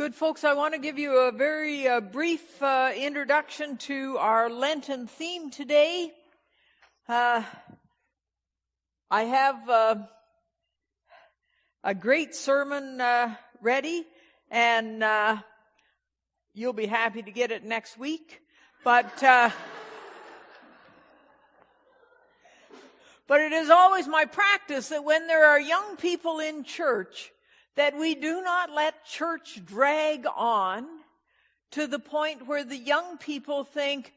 Good folks, I want to give you a very brief introduction to our Lenten theme today. I have a great sermon ready, and you'll be happy to get it next week. But it is always my practice that when there are young people in church, that we do not let church drag on to the point where the young people think,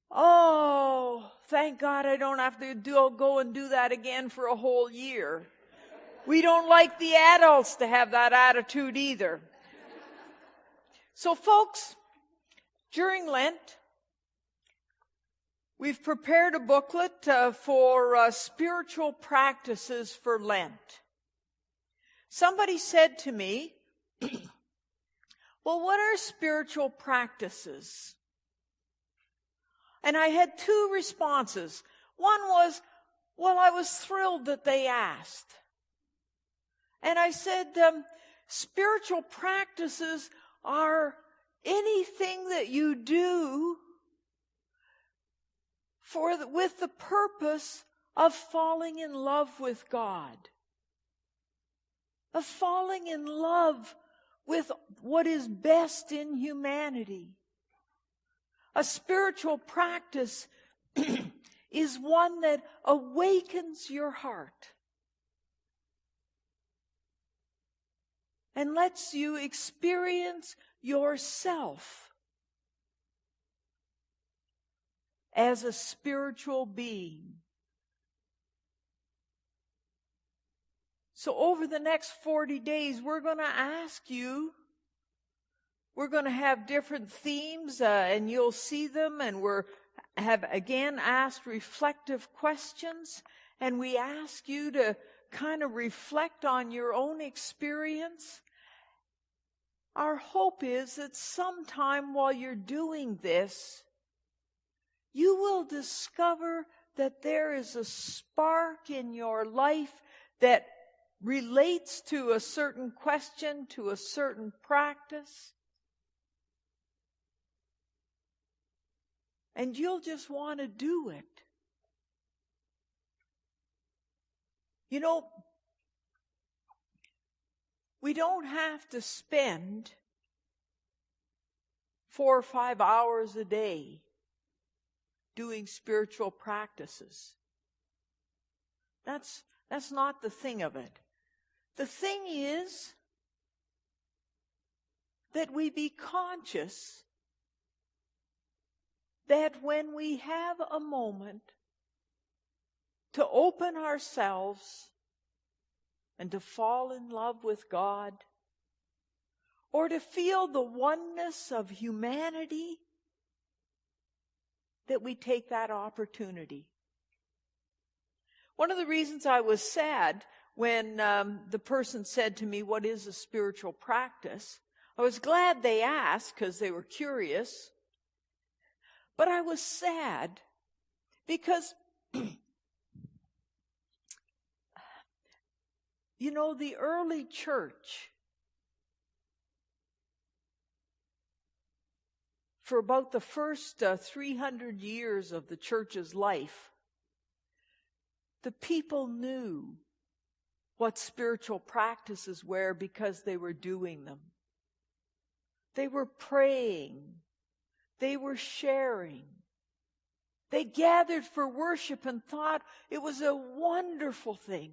oh, thank God I don't have to go and do that again for a whole year. We don't like the adults to have that attitude either. So folks, during Lent, we've prepared a booklet for spiritual practices for Lent. Somebody said to me, well, what are spiritual practices? And I had two responses. One was, well, I was thrilled that they asked. And I said, spiritual practices are anything that you do with the purpose of falling in love with God. Of falling in love with what is best in humanity. A spiritual practice is one that awakens your heart and lets you experience yourself as a spiritual being. So over the next 40 days, we're going to ask you, we're going to have different themes, and you'll see them, and have again asked reflective questions, and we ask you to kind of reflect on your own experience. Our hope is that sometime while you're doing this, you will discover that there is a spark in your life that relates to a certain question, to a certain practice. And you'll just want to do it. You know, we don't have to spend 4 or 5 hours a day doing spiritual practices. That's not the thing of it. The thing is that we be conscious that when we have a moment to open ourselves and to fall in love with God, or to feel the oneness of humanity, that we take that opportunity. One of the reasons I was sad when the person said to me, what is a spiritual practice? I was glad they asked because they were curious. But I was sad because, you know, the early church, for about the first 300 years of the church's life, the people knew what spiritual practices were because they were doing them. They were praying. They were sharing. They gathered for worship and thought it was a wonderful thing.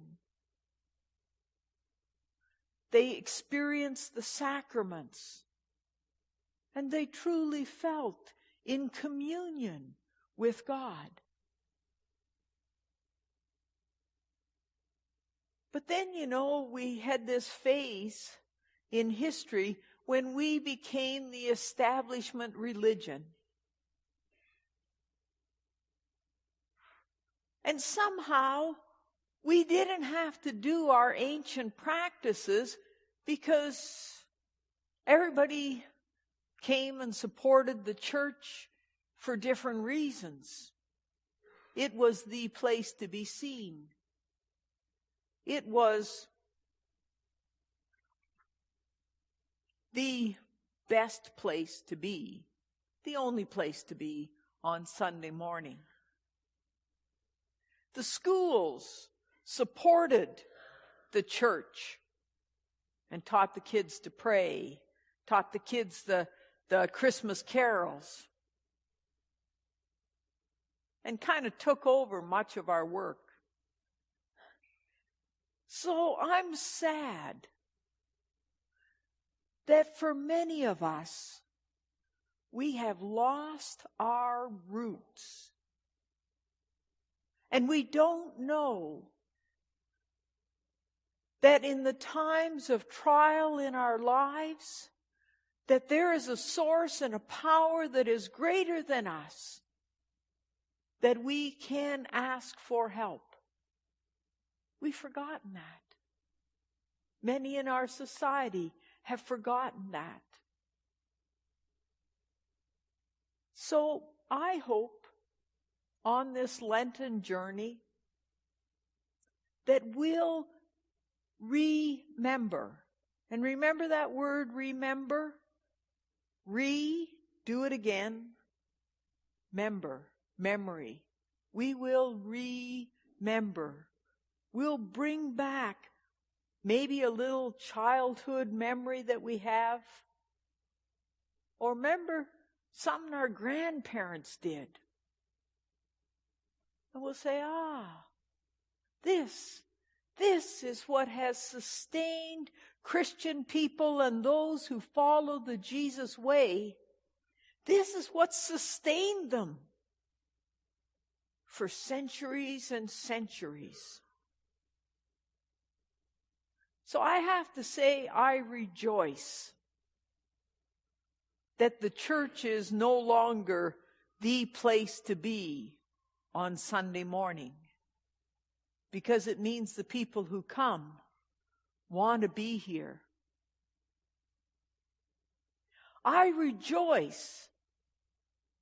They experienced the sacraments. And they truly felt in communion with God. But then, you know, we had this phase in history when we became the establishment religion. And somehow we didn't have to do our ancient practices because everybody came and supported the church for different reasons. It was the place to be seen. It was the best place to be, the only place to be on Sunday morning. The schools supported the church and taught the kids to pray, taught the kids the Christmas carols, and kind of took over much of our work. So I'm sad that for many of us, we have lost our roots. And we don't know that in the times of trial in our lives, that there is a source and a power that is greater than us, that we can ask for help. We've forgotten that. Many in our society have forgotten that. So I hope on this Lenten journey that we'll remember. And remember that word, remember? Do it again. Memory. We will remember. We'll bring back maybe a little childhood memory that we have. Or remember something our grandparents did. And we'll say, this is what has sustained Christian people and those who follow the Jesus way. This is what sustained them for centuries and centuries. So I have to say, I rejoice that the church is no longer the place to be on Sunday morning, because it means the people who come want to be here. I rejoice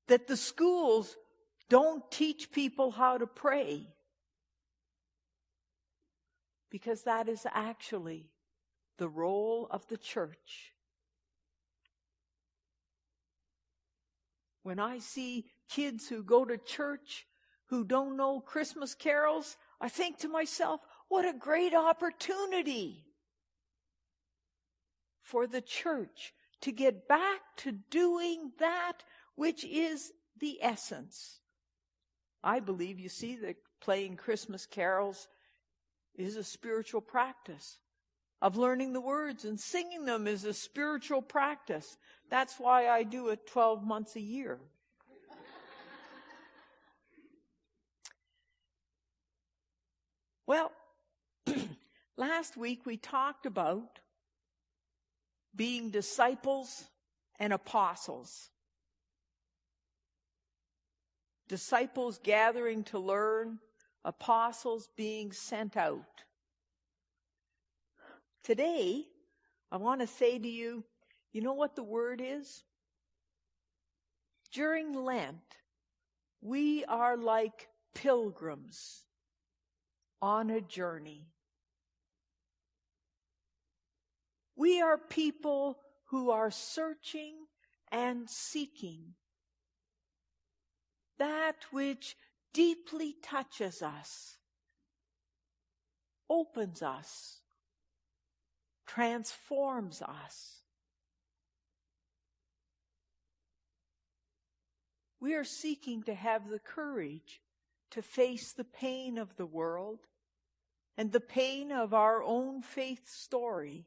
that the schools don't teach people how to pray, because that is actually the role of the church. When I see kids who go to church who don't know Christmas carols, I think to myself, what a great opportunity for the church to get back to doing that which is the essence. I believe, you see, that playing Christmas carols is a spiritual practice. Of learning the words and singing them is a spiritual practice. That's why I do it 12 months a year. Well, last week we talked about being disciples and apostles. Disciples gathering to learn, apostles being sent out. Today, I want to say to you, you know what the word is? During Lent, we are like pilgrims on a journey. We are people who are searching and seeking that which deeply touches us, opens us, transforms us. We are seeking to have the courage to face the pain of the world and the pain of our own faith story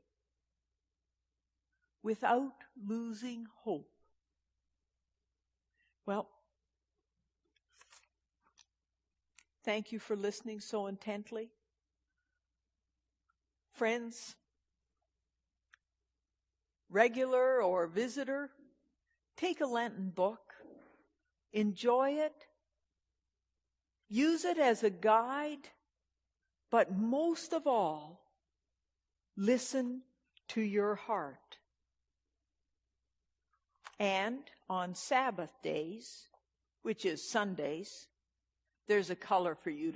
without losing hope. Well, thank you for listening so intently. Friends, regular or visitor, take a Lenten book, enjoy it, use it as a guide, but most of all, listen to your heart. And on Sabbath days, which is Sundays, there's a color for you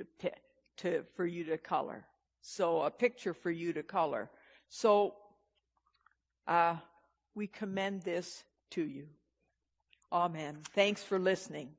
to color. So a picture for you to color. So We commend this to you. Amen. Thanks for listening.